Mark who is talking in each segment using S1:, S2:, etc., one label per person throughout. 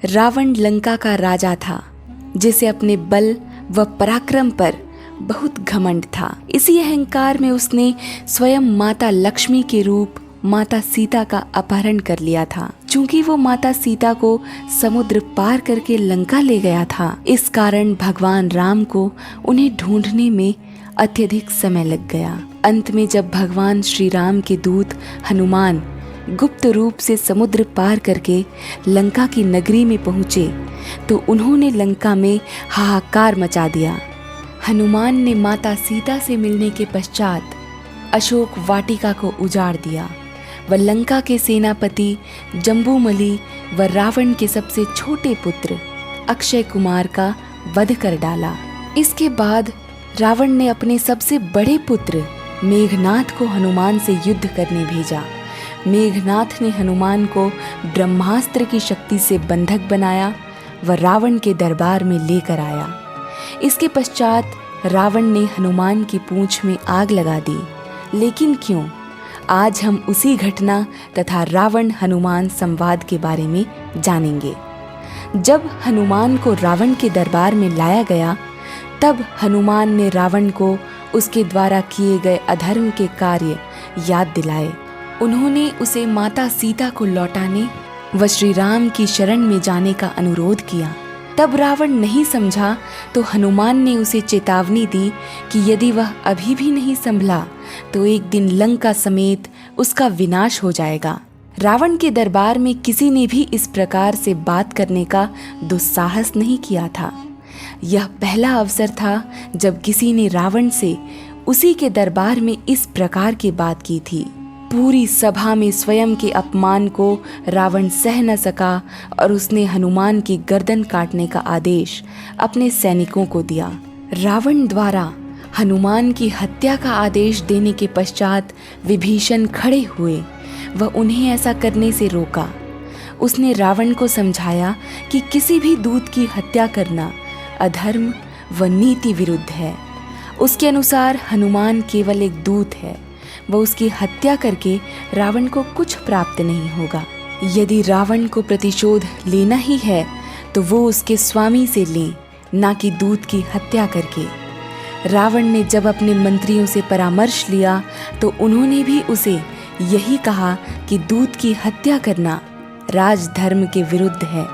S1: रावण लंका का राजा था जिसे अपने बल व पराक्रम पर बहुत घमंड था। इसी अहंकार में उसने स्वयं माता लक्ष्मी के रूप माता सीता का अपहरण कर लिया था। चूंकि वो माता सीता को समुद्र पार करके लंका ले गया था, इस कारण भगवान राम को उन्हें ढूंढने में अत्यधिक समय लग गया। अंत में जब भगवान श्री राम के दूत हनुमान गुप्त रूप से समुद्र पार करके लंका की नगरी में पहुंचे तो उन्होंने लंका में हाहाकार मचा दिया। हनुमान ने माता सीता से मिलने के पश्चात अशोक वाटिका को उजाड़ दिया व लंका के सेनापति जम्बूमलि व रावण के सबसे छोटे पुत्र अक्षय कुमार का वध कर डाला। इसके बाद रावण ने अपने सबसे बड़े पुत्र मेघनाथ को हनुमान से युद्ध करने भेजा। मेघनाथ ने हनुमान को ब्रह्मास्त्र की शक्ति से बंधक बनाया व रावण के दरबार में लेकर आया। इसके पश्चात रावण ने हनुमान की पूंछ में आग लगा दी। लेकिन क्यों? आज हम उसी घटना तथा रावण हनुमान संवाद के बारे में जानेंगे। जब हनुमान को रावण के दरबार में लाया गया तब हनुमान ने रावण को उसके द्वारा किए गए अधर्म के कार्य याद दिलाए। उन्होंने उसे माता सीता को लौटाने व श्री राम की शरण में जाने का अनुरोध किया। तब रावण नहीं समझा तो हनुमान ने उसे चेतावनी दी कि यदि वह अभी भी नहीं संभला तो एक दिन लंका समेत उसका विनाश हो जाएगा। रावण के दरबार में किसी ने भी इस प्रकार से बात करने का दुस्साहस नहीं किया था। यह पहला अवसर था जब किसी ने रावण से उसी के दरबार में इस प्रकार की बात की थी। पूरी सभा में स्वयं के अपमान को रावण सह न सका और उसने हनुमान की गर्दन काटने का आदेश अपने सैनिकों को दिया। रावण द्वारा हनुमान की हत्या का आदेश देने के पश्चात विभीषण खड़े हुए व उन्हें ऐसा करने से रोका। उसने रावण को समझाया कि किसी भी दूत की हत्या करना अधर्म व नीति विरुद्ध है। उसके अनुसार हनुमान केवल एक दूत है व उसकी हत्या करके रावण को कुछ प्राप्त नहीं होगा। यदि रावण को प्रतिशोध लेना ही है तो वो उसके स्वामी से ले, ना कि दूत की हत्या करके। रावण ने जब अपने मंत्रियों से परामर्श लिया तो उन्होंने भी उसे यही कहा कि दूत की हत्या करना राजधर्म के विरुद्ध है।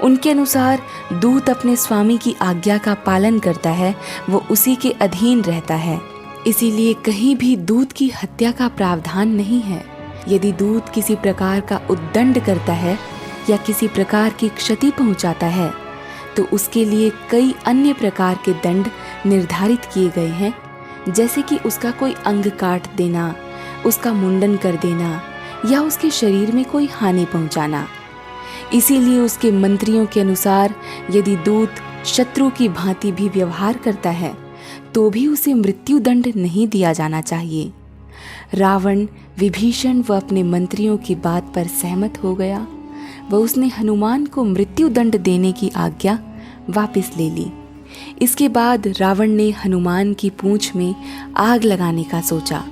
S1: उनके अनुसार दूत अपने स्वामी की आज्ञा का पालन करता है, वो उसी के अधीन रहता है। इसीलिए कहीं भी दूत की हत्या का प्रावधान नहीं है। यदि दूत किसी प्रकार का उद्दंड करता है या किसी प्रकार की क्षति पहुंचाता है तो उसके लिए कई अन्य प्रकार के दंड निर्धारित किए गए हैं, जैसे कि उसका कोई अंग काट देना, उसका मुंडन कर देना या उसके शरीर में कोई हानि पहुंचाना। इसीलिए उसके मंत्रियों के अनुसार यदि दूत शत्रु की भांति भी व्यवहार करता है तो भी उसे मृत्यु दंड नहीं दिया जाना चाहिए। रावण विभीषण व अपने मंत्रियों की बात पर सहमत हो गया व उसने हनुमान को मृत्यु दंड देने की आज्ञा वापस ले ली। इसके बाद रावण ने हनुमान की पूंछ में आग लगाने का सोचा,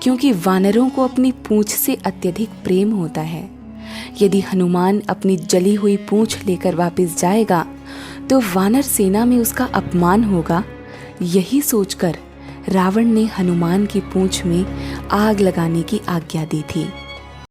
S1: क्योंकि वानरों को अपनी पूंछ से अत्यधिक प्रेम होता है। यदि हनुमान अपनी जली हुई पूंछ लेकर वापस जाएगा तो वानर सेना में उसका अपमान होगा। यही सोचकर रावण ने हनुमान की पूंछ में आग लगाने की आज्ञा दी थी।